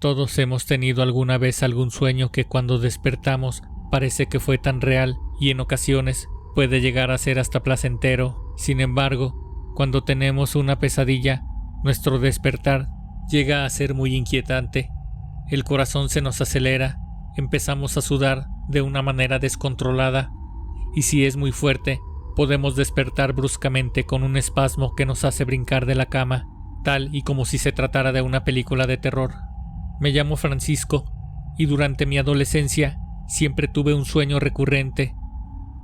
Todos hemos tenido alguna vez algún sueño que cuando despertamos parece que fue tan real y en ocasiones puede llegar a ser hasta placentero. Sin embargo, cuando tenemos una pesadilla, nuestro despertar llega a ser muy inquietante. El corazón se nos acelera, empezamos a sudar de una manera descontrolada y si es muy fuerte, podemos despertar bruscamente con un espasmo que nos hace brincar de la cama, tal y como si se tratara de una película de terror. Me llamo Francisco y durante mi adolescencia siempre tuve un sueño recurrente.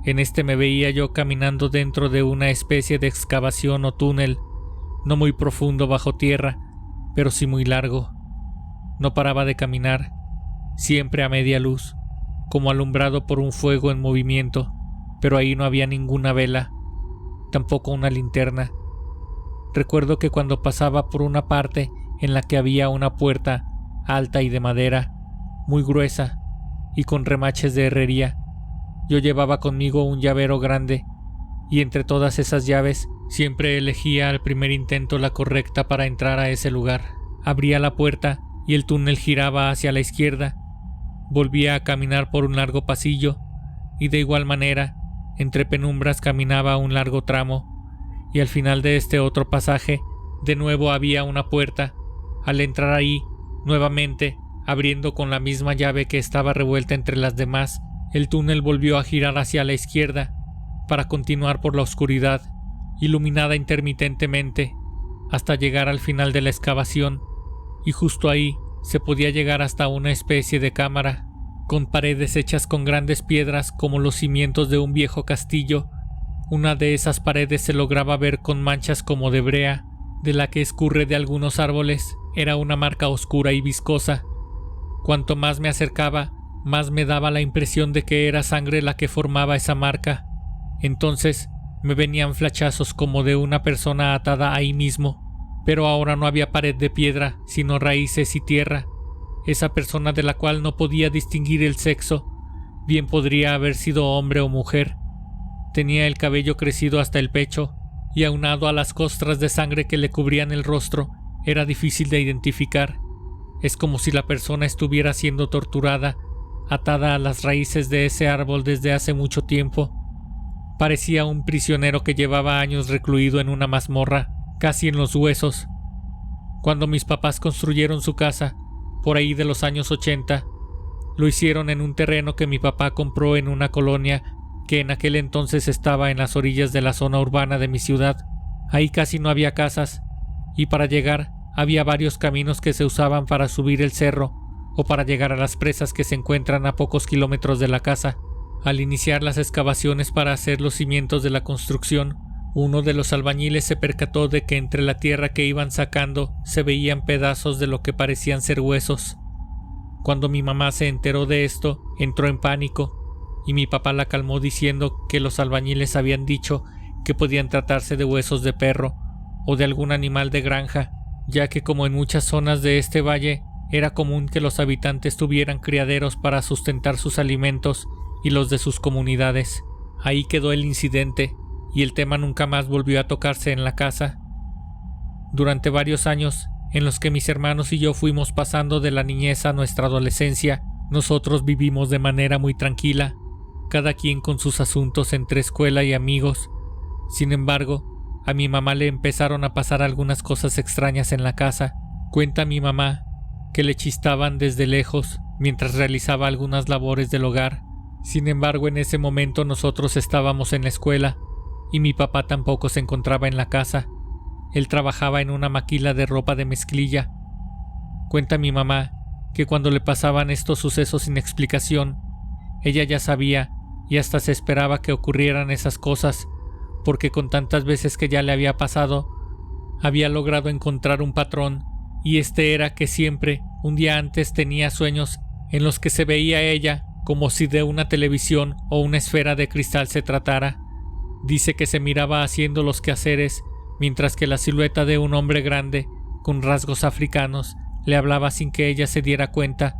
En este me veía yo caminando dentro de una especie de excavación o túnel, no muy profundo bajo tierra, pero sí muy largo. No paraba de caminar, siempre a media luz, como alumbrado por un fuego en movimiento, pero ahí no había ninguna vela, tampoco una linterna. Recuerdo que cuando pasaba por una parte en la que había una puerta alta y de madera, muy gruesa y con remaches de herrería, yo llevaba conmigo un llavero grande y entre todas esas llaves siempre elegía al primer intento la correcta para entrar a ese lugar. Abría la puerta y el túnel giraba hacia la izquierda. Volvía a caminar por un largo pasillo y de igual manera, entre penumbras caminaba un largo tramo y al final de este otro pasaje de nuevo había una puerta. Al entrar ahí, nuevamente, abriendo con la misma llave que estaba revuelta entre las demás, el túnel volvió a girar hacia la izquierda para continuar por la oscuridad, iluminada intermitentemente, hasta llegar al final de la excavación, y justo ahí se podía llegar hasta una especie de cámara, con paredes hechas con grandes piedras como los cimientos de un viejo castillo. Una de esas paredes se lograba ver con manchas como de brea, de la que escurre de algunos árboles. Era una marca oscura y viscosa. Cuanto más me acercaba, más me daba la impresión de que era sangre la que formaba esa marca. Entonces me venían flachazos como de una persona atada ahí mismo, pero ahora no había pared de piedra, sino raíces y tierra. Esa persona de la cual no podía distinguir el sexo, bien podría haber sido hombre o mujer. Tenía el cabello crecido hasta el pecho, y aunado a las costras de sangre que le cubrían el rostro, era difícil de identificar. Es como si la persona estuviera siendo torturada, atada a las raíces de ese árbol desde hace mucho tiempo. Parecía un prisionero que llevaba años recluido en una mazmorra, casi en los huesos. Cuando mis papás construyeron su casa, por ahí de los años 80, lo hicieron en un terreno que mi papá compró en una colonia que en aquel entonces estaba en las orillas de la zona urbana de mi ciudad. Ahí casi no había casas, y para llegar había varios caminos que se usaban para subir el cerro o para llegar a las presas que se encuentran a pocos kilómetros de la casa. Al iniciar las excavaciones para hacer los cimientos de la construcción, uno de los albañiles se percató de que entre la tierra que iban sacando se veían pedazos de lo que parecían ser huesos. Cuando mi mamá se enteró de esto, entró en pánico, y mi papá la calmó diciendo que los albañiles habían dicho que podían tratarse de huesos de perro o de algún animal de granja, ya que como en muchas zonas de este valle era común que los habitantes tuvieran criaderos para sustentar sus alimentos y los de sus comunidades. Ahí quedó el incidente y el tema nunca más volvió a tocarse en la casa. Durante varios años, en los que mis hermanos y yo fuimos pasando de la niñez a nuestra adolescencia, nosotros vivimos de manera muy tranquila, cada quien con sus asuntos entre escuela y amigos. Sin embargo, a mi mamá le empezaron a pasar algunas cosas extrañas en la casa. Cuenta mi mamá que le chistaban desde lejos mientras realizaba algunas labores del hogar. Sin embargo, en ese momento nosotros estábamos en la escuela y mi papá tampoco se encontraba en la casa. Él trabajaba en una maquila de ropa de mezclilla. Cuenta mi mamá que cuando le pasaban estos sucesos sin explicación, ella ya sabía y hasta se esperaba que ocurrieran esas cosas, porque con tantas veces que ya le había pasado, había logrado encontrar un patrón, y este era que siempre, un día antes, tenía sueños en los que se veía ella como si de una televisión o una esfera de cristal se tratara. Dice que se miraba haciendo los quehaceres, mientras que la silueta de un hombre grande, con rasgos africanos, le hablaba sin que ella se diera cuenta.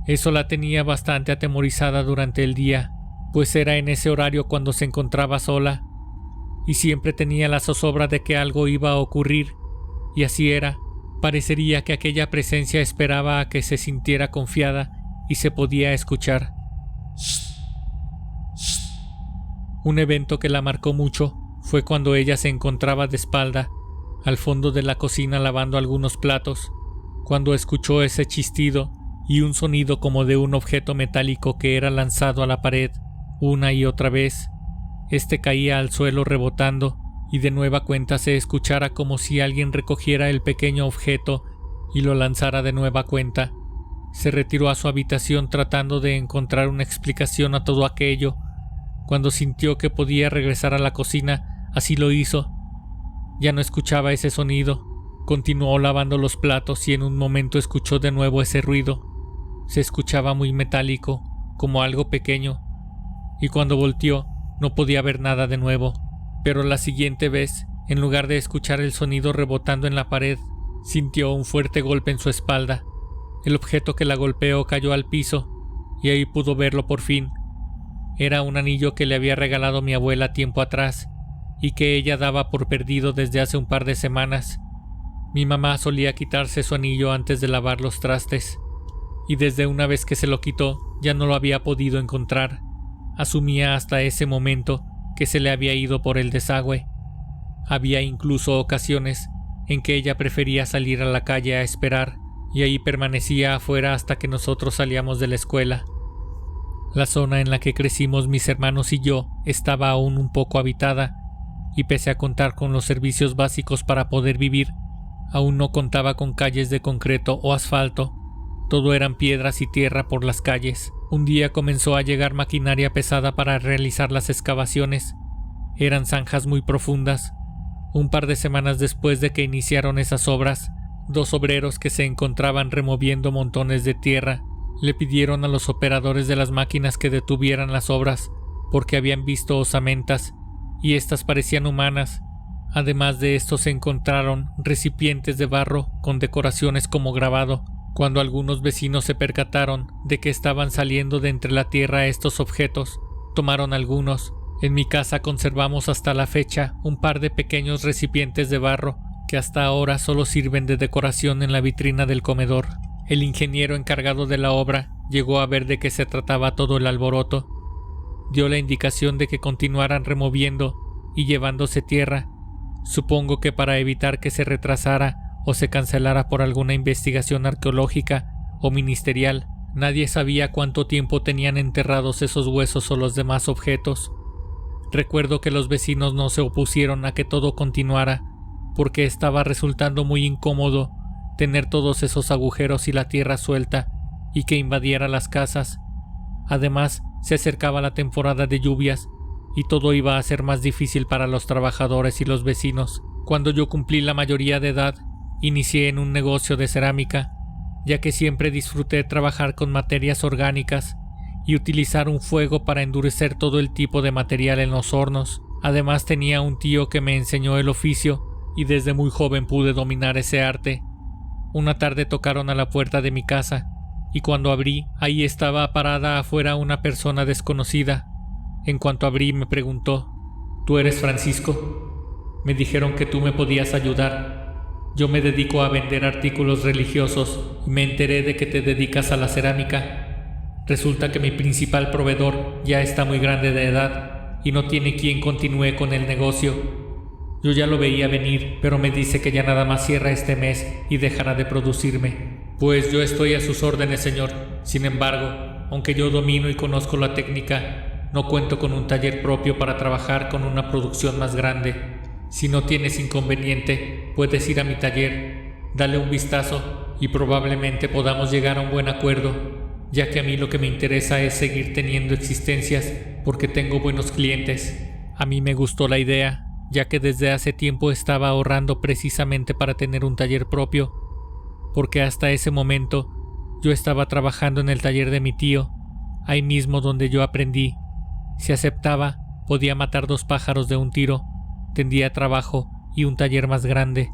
Eso la tenía bastante atemorizada durante el día, pues era en ese horario cuando se encontraba sola, y siempre tenía la zozobra de que algo iba a ocurrir, y así era, Parecería que aquella presencia esperaba a que se sintiera confiada y se podía escuchar. Un evento que la marcó mucho fue cuando ella se encontraba de espalda, al fondo de la cocina lavando algunos platos, cuando escuchó ese chistido y un sonido como de un objeto metálico que era lanzado a la pared una y otra vez. Este caía al suelo rebotando y de nueva cuenta se escuchara como si alguien recogiera el pequeño objeto y lo lanzara de nueva cuenta. Se retiró a su habitación tratando de encontrar una explicación a todo aquello. Cuando sintió que podía regresar a la cocina, así lo hizo. Ya no escuchaba ese sonido. Continuó lavando los platos y en un momento escuchó de nuevo ese ruido. Se escuchaba muy metálico, como algo pequeño, y cuando volteó no podía ver nada de nuevo. Pero la siguiente vez, en lugar de escuchar el sonido rebotando en la pared, sintió un fuerte golpe en su espalda. El objeto que la golpeó cayó al piso, y ahí pudo verlo por fin. Era un anillo que le había regalado mi abuela tiempo atrás, y que ella daba por perdido desde hace un par de semanas. Mi mamá solía quitarse su anillo antes de lavar los trastes, y desde una vez que se lo quitó, ya no lo había podido encontrar. Asumía hasta ese momento que se le había ido por el desagüe. Había incluso ocasiones en que ella prefería salir a la calle a esperar, y ahí permanecía afuera hasta que nosotros salíamos de la escuela. La zona en la que crecimos mis hermanos y yo estaba aún un poco habitada, y pese a contar con los servicios básicos para poder vivir, aún no contaba con calles de concreto o asfalto. Todo eran piedras y tierra por las calles. Un día comenzó a llegar maquinaria pesada para realizar las excavaciones. Eran zanjas muy profundas. Un par de semanas después de que iniciaron esas obras, 2 obreros que se encontraban removiendo montones de tierra le pidieron a los operadores de las máquinas que detuvieran las obras porque habían visto osamentas y estas parecían humanas. Además de esto se encontraron recipientes de barro con decoraciones como grabado. Cuando algunos vecinos se percataron de que estaban saliendo de entre la tierra estos objetos, tomaron algunos. En mi casa conservamos hasta la fecha un par de pequeños recipientes de barro que hasta ahora solo sirven de decoración en la vitrina del comedor. El ingeniero encargado de la obra llegó a ver de qué se trataba todo el alboroto. Dio la indicación de que continuaran removiendo y llevándose tierra, supongo que para evitar que se retrasara o se cancelara por alguna investigación arqueológica o ministerial. Nadie sabía cuánto tiempo tenían enterrados esos huesos o los demás objetos. Recuerdo que los vecinos no se opusieron a que todo continuara, porque estaba resultando muy incómodo tener todos esos agujeros y la tierra suelta y que invadiera las casas. Además, se acercaba la temporada de lluvias y todo iba a ser más difícil para los trabajadores y los vecinos. Cuando yo cumplí la mayoría de edad, inicié en un negocio de cerámica, ya que siempre disfruté trabajar con materias orgánicas y utilizar un fuego para endurecer todo el tipo de material en los hornos. Además tenía un tío que me enseñó el oficio y desde muy joven pude dominar ese arte. Una tarde tocaron a la puerta de mi casa y cuando abrí, ahí estaba parada afuera una persona desconocida. En cuanto abrí me preguntó: ¿Tú eres Francisco? Me dijeron que tú me podías ayudar. Yo me dedico a vender artículos religiosos y me enteré de que te dedicas a la cerámica. Resulta que mi principal proveedor ya está muy grande de edad y no tiene quien continúe con el negocio. Yo ya lo veía venir, pero me dice que ya nada más cierra este mes y dejará de producirme. Pues yo estoy a sus órdenes, señor. Sin embargo, aunque yo domino y conozco la técnica, no cuento con un taller propio para trabajar con una producción más grande. Si no tienes inconveniente, puedes ir a mi taller, dale un vistazo y probablemente podamos llegar a un buen acuerdo, ya que a mí lo que me interesa es seguir teniendo existencias porque tengo buenos clientes. A mí me gustó la idea, ya que desde hace tiempo estaba ahorrando precisamente para tener un taller propio, porque hasta ese momento yo estaba trabajando en el taller de mi tío, ahí mismo donde yo aprendí. Si aceptaba, podía matar 2 pájaros de un tiro. Tendría trabajo y un taller más grande.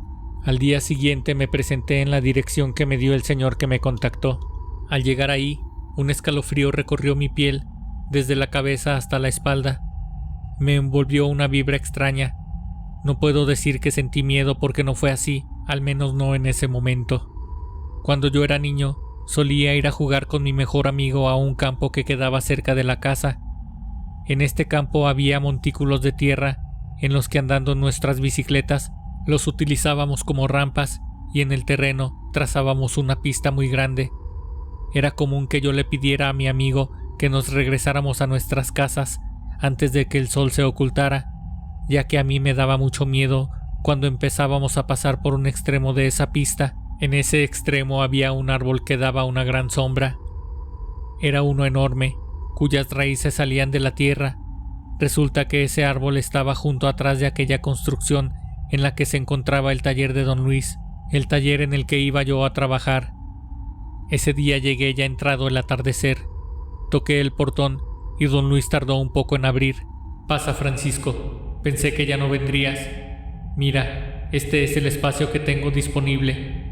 Al día siguiente me presenté en la dirección que me dio el señor que me contactó. Al llegar ahí, un escalofrío recorrió mi piel, desde la cabeza hasta la espalda. Me envolvió una vibra extraña. No puedo decir que sentí miedo porque no fue así, al menos no en ese momento. Cuando yo era niño, solía ir a jugar con mi mejor amigo a un campo que quedaba cerca de la casa. En este campo había montículos de tierra en los que andando nuestras bicicletas los utilizábamos como rampas y en el terreno trazábamos una pista muy grande. Era común que yo le pidiera a mi amigo que nos regresáramos a nuestras casas antes de que el sol se ocultara, ya que a mí me daba mucho miedo cuando empezábamos a pasar por un extremo de esa pista. En ese extremo había un árbol que daba una gran sombra. Era uno enorme, cuyas raíces salían de la tierra. Resulta que ese árbol estaba junto atrás de aquella construcción en la que se encontraba el taller de don Luis, el taller en el que iba yo a trabajar. Ese día llegué ya entrado el atardecer. Toqué el portón y don Luis tardó un poco en abrir. «Pasa, Francisco. Pensé que ya no vendrías. Mira, este es el espacio que tengo disponible».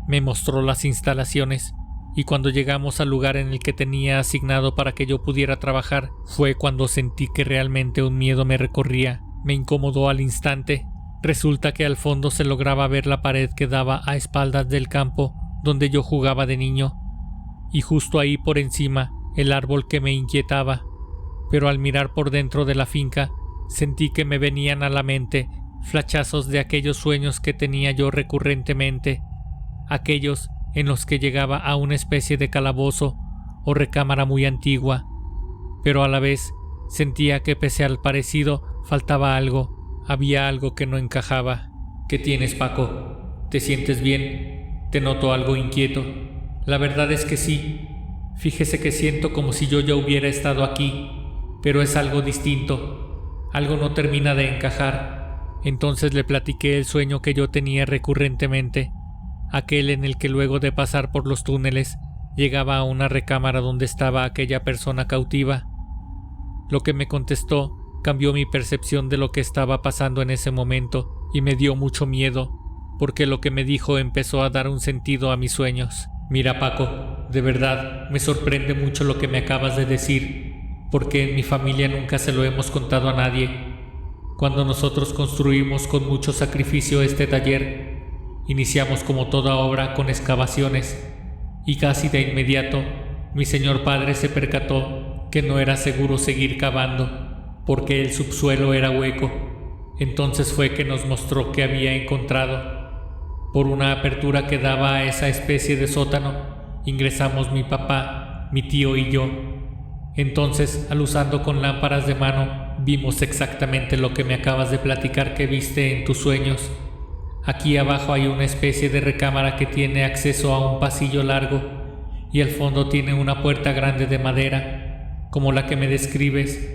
Me mostró las instalaciones y cuando llegamos al lugar en el que tenía asignado para que yo pudiera trabajar, fue cuando sentí que realmente un miedo me recorría. Me incomodó al instante. Resulta que al fondo se lograba ver la pared que daba a espaldas del campo donde yo jugaba de niño, y justo ahí por encima el árbol que me inquietaba. Pero al mirar por dentro de la finca, sentí que me venían a la mente flachazos de aquellos sueños que tenía yo recurrentemente, aquellos en los que llegaba a una especie de calabozo o recámara muy antigua, pero a la vez sentía que pese al parecido faltaba algo, había algo que no encajaba. «¿Qué tienes, Paco? ¿Te sientes bien? Te noto algo inquieto». «La verdad es que sí. Fíjese que siento como si yo ya hubiera estado aquí, pero es algo distinto. Algo no termina de encajar». Entonces le platiqué el sueño que yo tenía recurrentemente, aquel en el que luego de pasar por los túneles llegaba a una recámara donde estaba aquella persona cautiva. Lo que me contestó cambió mi percepción de lo que estaba pasando en ese momento y me dio mucho miedo, porque lo que me dijo empezó a dar un sentido a mis sueños. «Mira, Paco, de verdad me sorprende mucho lo que me acabas de decir, porque en mi familia nunca se lo hemos contado a nadie. Cuando nosotros construimos con mucho sacrificio este taller, iniciamos como toda obra con excavaciones, y casi de inmediato mi señor padre se percató que no era seguro seguir cavando, porque el subsuelo era hueco. Entonces fue que nos mostró que había encontrado. Por una apertura que daba a esa especie de sótano, ingresamos mi papá, mi tío y yo. Entonces, alusando con lámparas de mano, vimos exactamente lo que me acabas de platicar que viste en tus sueños. Aquí abajo hay una especie de recámara que tiene acceso a un pasillo largo y al fondo tiene una puerta grande de madera, como la que me describes.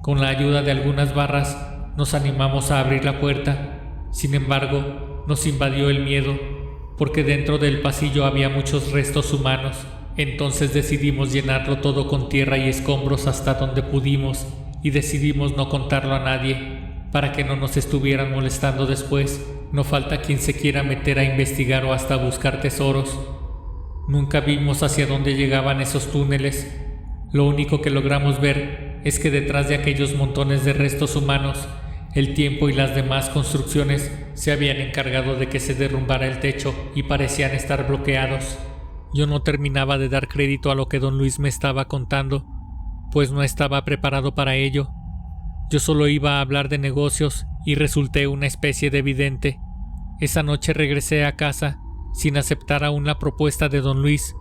Con la ayuda de algunas barras nos animamos a abrir la puerta. Sin embargo, nos invadió el miedo, porque dentro del pasillo había muchos restos humanos. Entonces decidimos llenarlo todo con tierra y escombros hasta donde pudimos y decidimos no contarlo a nadie, para que no nos estuvieran molestando después. No falta quien se quiera meter a investigar o hasta buscar tesoros. Nunca vimos hacia dónde llegaban esos túneles. Lo único que logramos ver es que detrás de aquellos montones de restos humanos, el tiempo y las demás construcciones se habían encargado de que se derrumbara el techo y parecían estar bloqueados. Yo no terminaba de dar crédito a lo que don Luis me estaba contando, pues no estaba preparado para ello. Yo solo iba a hablar de negocios y resulté una especie de vidente. Esa noche regresé a casa sin aceptar aún la propuesta de don Luis.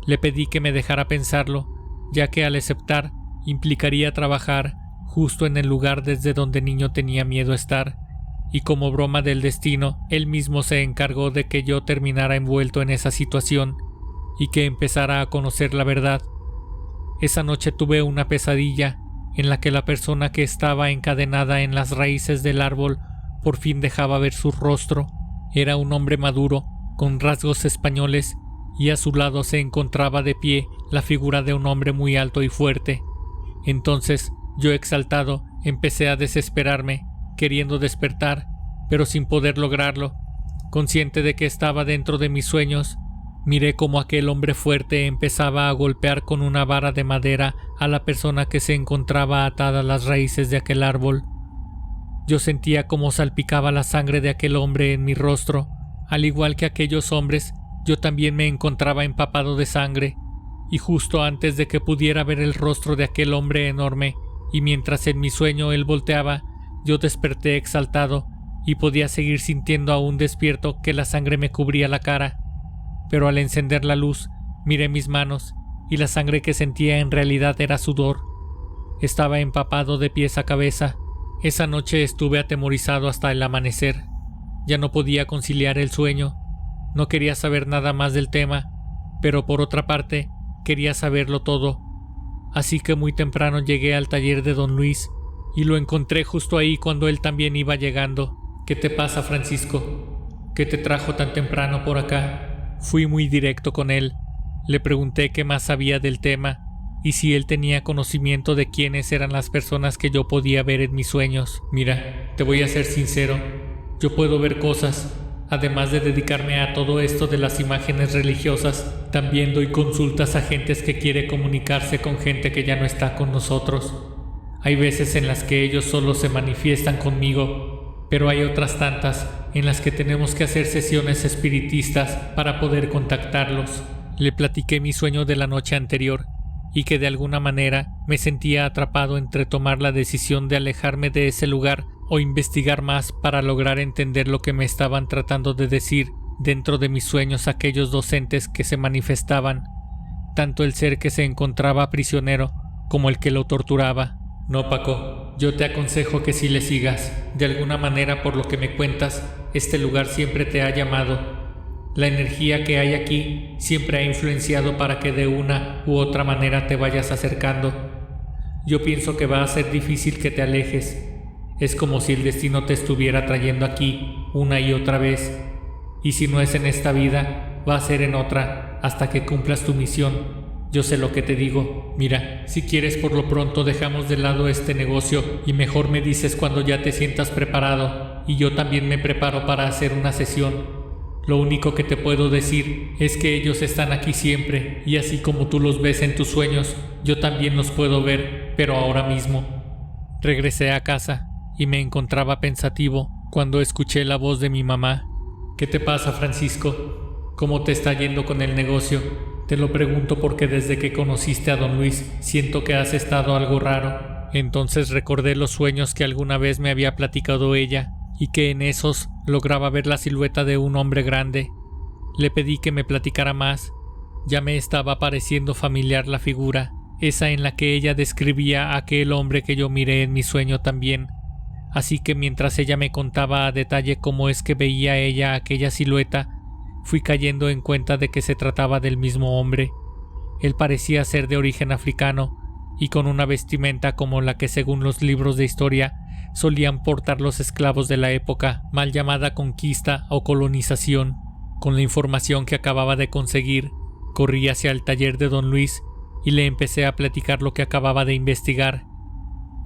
Le pedí que me dejara pensarlo, ya que al aceptar implicaría trabajar justo en el lugar desde donde niño tenía miedo estar, y como broma del destino, él mismo se encargó de que yo terminara envuelto en esa situación y que empezara a conocer la verdad. Esa noche tuve una pesadilla en la que la persona que estaba encadenada en las raíces del árbol por fin dejaba ver su rostro. Era un hombre maduro, con rasgos españoles, y a su lado se encontraba de pie la figura de un hombre muy alto y fuerte. Entonces, yo exaltado, empecé a desesperarme, queriendo despertar, pero sin poder lograrlo. Consciente de que estaba dentro de mis sueños, miré cómo aquel hombre fuerte empezaba a golpear con una vara de madera a la persona que se encontraba atada a las raíces de aquel árbol. Yo sentía cómo salpicaba la sangre de aquel hombre en mi rostro, Al igual que aquellos hombres, yo también me encontraba empapado de sangre, y justo antes de que pudiera ver el rostro de aquel hombre enorme, y mientras en mi sueño él volteaba, yo desperté exaltado y podía seguir sintiendo aún despierto que la sangre me cubría la cara. Pero al encender la luz, miré mis manos, y la sangre que sentía en realidad era sudor. Estaba empapado de pies a cabeza. Esa noche estuve atemorizado hasta el amanecer. Ya no podía conciliar el sueño. No quería saber nada más del tema, pero por otra parte, quería saberlo todo. Así que muy temprano llegué al taller de don Luis, y lo encontré justo ahí cuando él también iba llegando. ¿Qué te pasa, Francisco? ¿Qué te trajo tan temprano por acá? Fui muy directo con él. Le pregunté qué más sabía del tema, y si él tenía conocimiento de quiénes eran las personas que yo podía ver en mis sueños. Mira, te voy a ser sincero, yo puedo ver cosas. Además de dedicarme a todo esto de las imágenes religiosas, también doy consultas a gentes que quiere comunicarse con gente que ya no está con nosotros. Hay veces en las que ellos solo se manifiestan conmigo, pero hay otras tantas en las que tenemos que hacer sesiones espiritistas para poder contactarlos. Le platiqué mi sueño de la noche anterior y que de alguna manera me sentía atrapado entre tomar la decisión de alejarme de ese lugar o investigar más para lograr entender lo que me estaban tratando de decir dentro de mis sueños aquellos docentes que se manifestaban, tanto el ser que se encontraba prisionero como el que lo torturaba. No, Paco, yo te aconsejo que sí le sigas. De alguna manera, por lo que me cuentas, este lugar siempre te ha llamado. La energía que hay aquí siempre ha influenciado para que de una u otra manera te vayas acercando. Yo pienso que va a ser difícil que te alejes. Es como si el destino te estuviera trayendo aquí una y otra vez. Y si no es en esta vida, va a ser en otra, hasta que cumplas tu misión. Yo sé lo que te digo. Mira, si quieres por lo pronto dejamos de lado este negocio y mejor me dices cuando ya te sientas preparado, y yo también me preparo para hacer una sesión. Lo único que te puedo decir es que ellos están aquí siempre, y así como tú los ves en tus sueños, yo también los puedo ver, pero ahora mismo. Regresé a casa y me encontraba pensativo cuando escuché la voz de mi mamá. ¿Qué te pasa, Francisco? ¿Cómo te está yendo con el negocio? Te lo pregunto porque desde que conociste a don Luis siento que has estado algo raro. Entonces recordé los sueños que alguna vez me había platicado ella y que en esos lograba ver la silueta de un hombre grande. Le pedí que me platicara más. Ya me estaba pareciendo familiar la figura, esa en la que ella describía a aquel hombre que yo miré en mi sueño también. Así que mientras ella me contaba a detalle cómo es que veía ella aquella silueta, fui cayendo en cuenta de que se trataba del mismo hombre. Él parecía ser de origen africano y con una vestimenta como la que según los libros de historia solían portar los esclavos de la época, mal llamada conquista o colonización. Con la información que acababa de conseguir, corrí hacia el taller de don Luis y le empecé a platicar lo que acababa de investigar.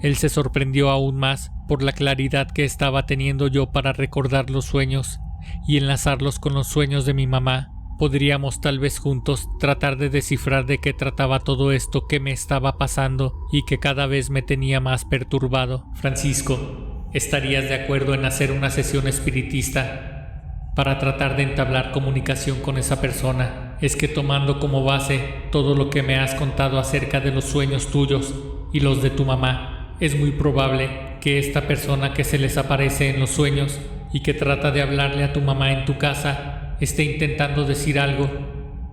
Él se sorprendió aún más por la claridad que estaba teniendo yo para recordar los sueños y enlazarlos con los sueños de mi mamá. Podríamos tal vez juntos tratar de descifrar de qué trataba todo esto que me estaba pasando y que cada vez me tenía más perturbado. Francisco, ¿estarías de acuerdo en hacer una sesión espiritista para tratar de entablar comunicación con esa persona? Es que tomando como base todo lo que me has contado acerca de los sueños tuyos y los de tu mamá, es muy probable que esta persona que se les aparece en los sueños y que trata de hablarle a tu mamá en tu casa esté intentando decir algo.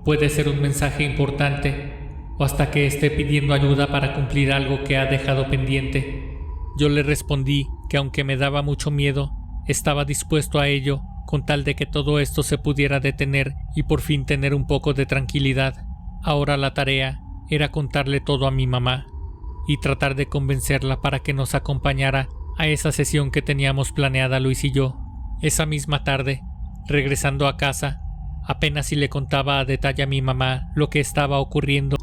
Puede ser un mensaje importante o hasta que esté pidiendo ayuda para cumplir algo que ha dejado pendiente. Yo le respondí que aunque me daba mucho miedo, estaba dispuesto a ello con tal de que todo esto se pudiera detener y por fin tener un poco de tranquilidad. Ahora la tarea era contarle todo a mi mamá y tratar de convencerla para que nos acompañara a esa sesión que teníamos planeada Luis y yo. Esa misma tarde, regresando a casa, apenas si le contaba a detalle a mi mamá lo que estaba ocurriendo,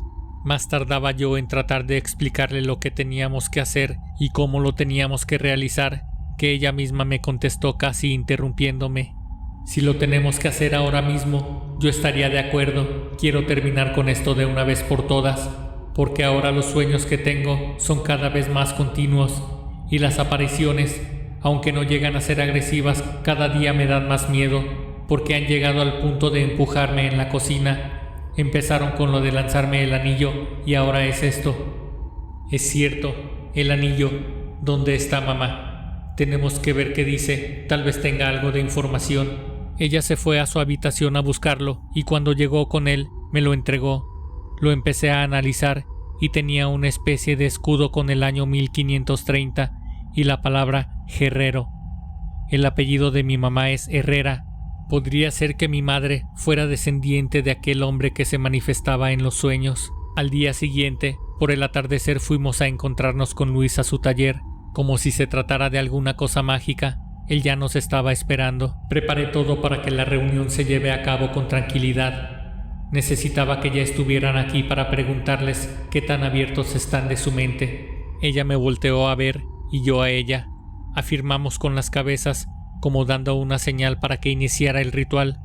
más tardaba yo en tratar de explicarle lo que teníamos que hacer y cómo lo teníamos que realizar, que ella misma me contestó casi interrumpiéndome. Si lo tenemos que hacer ahora mismo, yo estaría de acuerdo. Quiero terminar con esto de una vez por todas, porque ahora los sueños que tengo son cada vez más continuos y las apariciones, aunque no llegan a ser agresivas, cada día me dan más miedo. ¿por qué han llegado al punto de empujarme en la cocina? Empezaron con lo de lanzarme el anillo y ahora es esto. Es cierto, el anillo. ¿Dónde está mamá? Tenemos que ver qué dice, tal vez tenga algo de información. Ella se fue a su habitación a buscarlo y cuando llegó con él, me lo entregó. Lo empecé a analizar y tenía una especie de escudo con el año 1530 y la palabra Guerrero. El apellido de mi mamá es Herrera. Podría ser que mi madre fuera descendiente de aquel hombre que se manifestaba en los sueños. Al día siguiente, por el atardecer, fuimos a encontrarnos con Luis a su taller, como si se tratara de alguna cosa mágica. Él ya nos estaba esperando. Preparé todo para que la reunión se lleve a cabo con tranquilidad. Necesitaba que ya estuvieran aquí para preguntarles qué tan abiertos están de su mente. Ella me volteó a ver y yo a ella. Afirmamos con las cabezas, como dando una señal para que iniciara el ritual.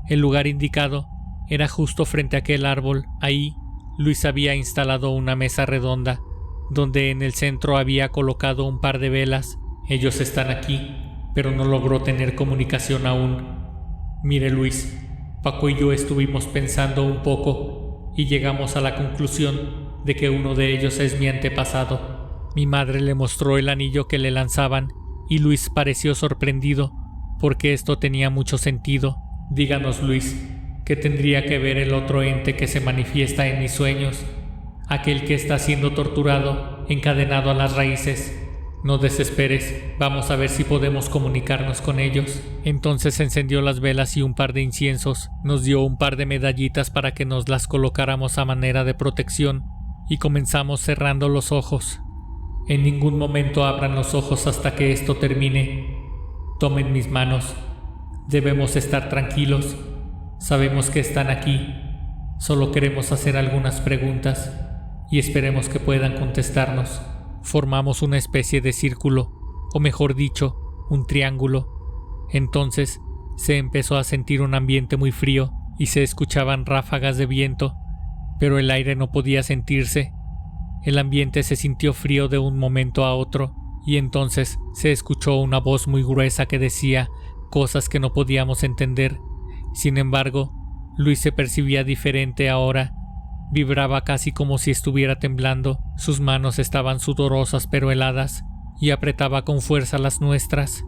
El lugar indicado era justo frente a aquel árbol. Ahí, Luis había instalado una mesa redonda, donde en el centro había colocado un par de velas. Ellos están aquí, pero no logró tener comunicación aún. Mire, Luis, Paco y yo estuvimos pensando un poco y llegamos a la conclusión de que uno de ellos es mi antepasado. Mi madre le mostró el anillo que le lanzaban y Luis pareció sorprendido porque esto tenía mucho sentido. Díganos, Luis, ¿qué tendría que ver el otro ente que se manifiesta en mis sueños? Aquel que está siendo torturado, encadenado a las raíces. No desesperes, vamos a ver si podemos comunicarnos con ellos. Entonces encendió las velas y un par de inciensos, nos dio un par de medallitas para que nos las colocáramos a manera de protección y comenzamos cerrando los ojos. En ningún momento abran los ojos hasta que esto termine. Tomen mis manos. Debemos estar tranquilos. Sabemos que están aquí. Solo queremos hacer algunas preguntas y esperemos que puedan contestarnos. Formamos una especie de círculo, o mejor dicho, un triángulo. Entonces se empezó a sentir un ambiente muy frío y se escuchaban ráfagas de viento, pero el aire no podía sentirse. El ambiente se sintió frío de un momento a otro y entonces se escuchó una voz muy gruesa que decía cosas que no podíamos entender. Sin embargo, Luis se percibía diferente ahora. Vibraba casi como si estuviera temblando, sus manos estaban sudorosas pero heladas, y apretaba con fuerza las nuestras.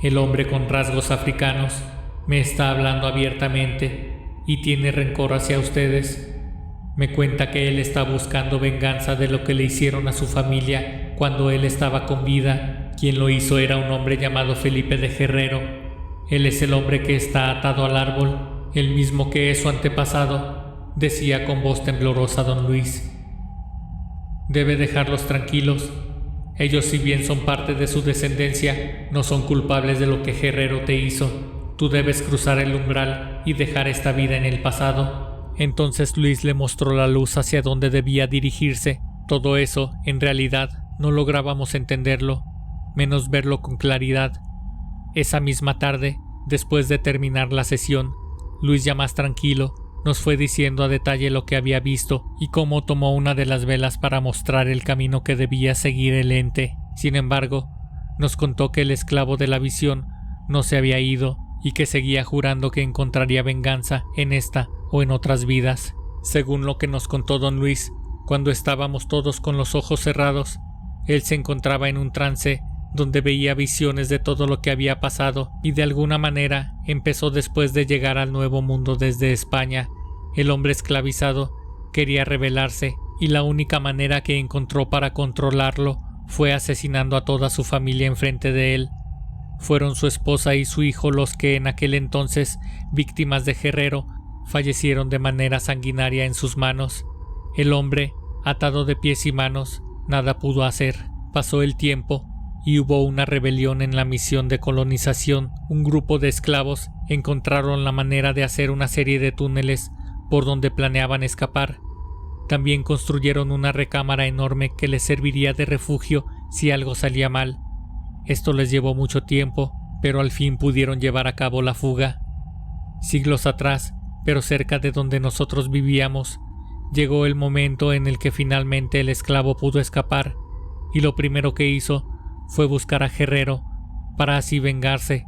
El hombre con rasgos africanos me está hablando abiertamente y tiene rencor hacia ustedes. Me cuenta que él está buscando venganza de lo que le hicieron a su familia cuando él estaba con vida. Quien lo hizo era un hombre llamado Felipe de Guerrero. Él es el hombre que está atado al árbol, el mismo que es su antepasado, decía con voz temblorosa don Luis. Debe dejarlos tranquilos. Ellos, si bien son parte de su descendencia, no son culpables de lo que Guerrero te hizo. Tú debes cruzar el umbral y dejar esta vida en el pasado. Entonces Luis le mostró la luz hacia donde debía dirigirse. Todo eso, en realidad, no lográbamos entenderlo, menos verlo con claridad. Esa misma tarde, después de terminar la sesión, Luis, ya más tranquilo, nos fue diciendo a detalle lo que había visto y cómo tomó una de las velas para mostrar el camino que debía seguir el ente. Sin embargo, nos contó que el esclavo de la visión no se había ido y que seguía jurando que encontraría venganza en esta o en otras vidas. Según lo que nos contó don Luis, cuando estábamos todos con los ojos cerrados, él se encontraba en un trance donde veía visiones de todo lo que había pasado y de alguna manera empezó después de llegar al Nuevo Mundo desde España. El hombre esclavizado quería rebelarse y la única manera que encontró para controlarlo fue asesinando a toda su familia enfrente de él. Fueron su esposa y su hijo los que en aquel entonces, víctimas de Guerrero, fallecieron de manera sanguinaria en sus manos. El hombre, atado de pies y manos, nada pudo hacer. Pasó el tiempo y hubo una rebelión en la misión de colonización. Un grupo de esclavos encontraron la manera de hacer una serie de túneles por donde planeaban escapar. También construyeron una recámara enorme que les serviría de refugio si algo salía mal. Esto les llevó mucho tiempo, pero al fin pudieron llevar a cabo la fuga. Siglos atrás, pero cerca de donde nosotros vivíamos, llegó el momento en el que finalmente el esclavo pudo escapar, y lo primero que hizo fue buscar a Guerrero para así vengarse.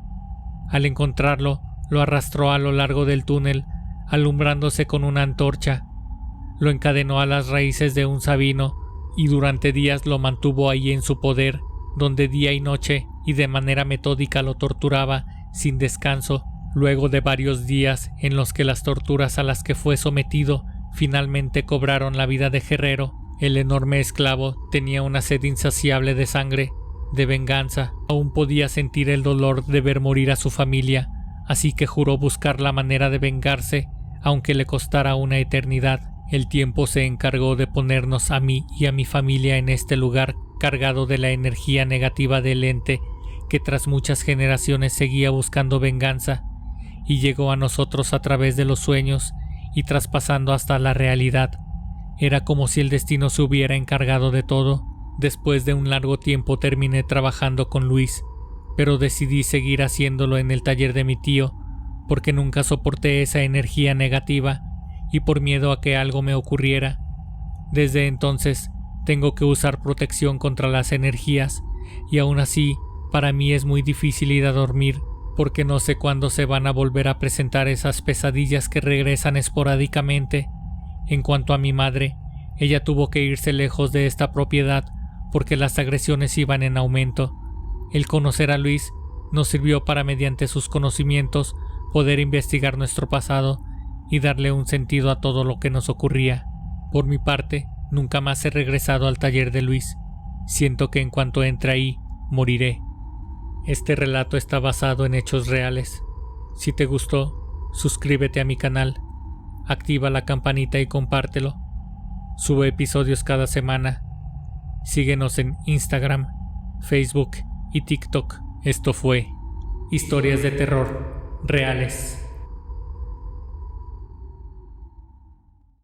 Al encontrarlo, lo arrastró a lo largo del túnel, alumbrándose con una antorcha. Lo encadenó a las raíces de un sabino y durante días lo mantuvo ahí en su poder, donde día y noche y de manera metódica lo torturaba sin descanso. Luego de varios días en los que las torturas a las que fue sometido finalmente cobraron la vida de Guerrero, el enorme esclavo tenía una sed insaciable de sangre, de venganza. Aún podía sentir el dolor de ver morir a su familia, así que juró buscar la manera de vengarse, aunque le costara una eternidad. El tiempo se encargó de ponernos a mí y a mi familia en este lugar cargado de la energía negativa del ente que tras muchas generaciones seguía buscando venganza, y llegó a nosotros a través de los sueños y traspasando hasta la realidad. Era como si el destino se hubiera encargado de todo. Después de un largo tiempo terminé trabajando con Luis, pero decidí seguir haciéndolo en el taller de mi tío, porque nunca soporté esa energía negativa y por miedo a que algo me ocurriera. Desde entonces tengo que usar protección contra las energías, y aún así para mí es muy difícil ir a dormir, porque no sé cuándo se van a volver a presentar esas pesadillas que regresan esporádicamente. En cuanto a mi madre, ella tuvo que irse lejos de esta propiedad porque las agresiones iban en aumento. El conocer a Luis nos sirvió para, mediante sus conocimientos, poder investigar nuestro pasado y darle un sentido a todo lo que nos ocurría. Por mi parte, nunca más he regresado al taller de Luis. Siento que en cuanto entre ahí, moriré. Este relato está basado en hechos reales. Si te gustó, suscríbete a mi canal, activa la campanita y compártelo. Subo episodios cada semana. Síguenos en Instagram, Facebook y TikTok. Esto fue Historias de Terror Reales.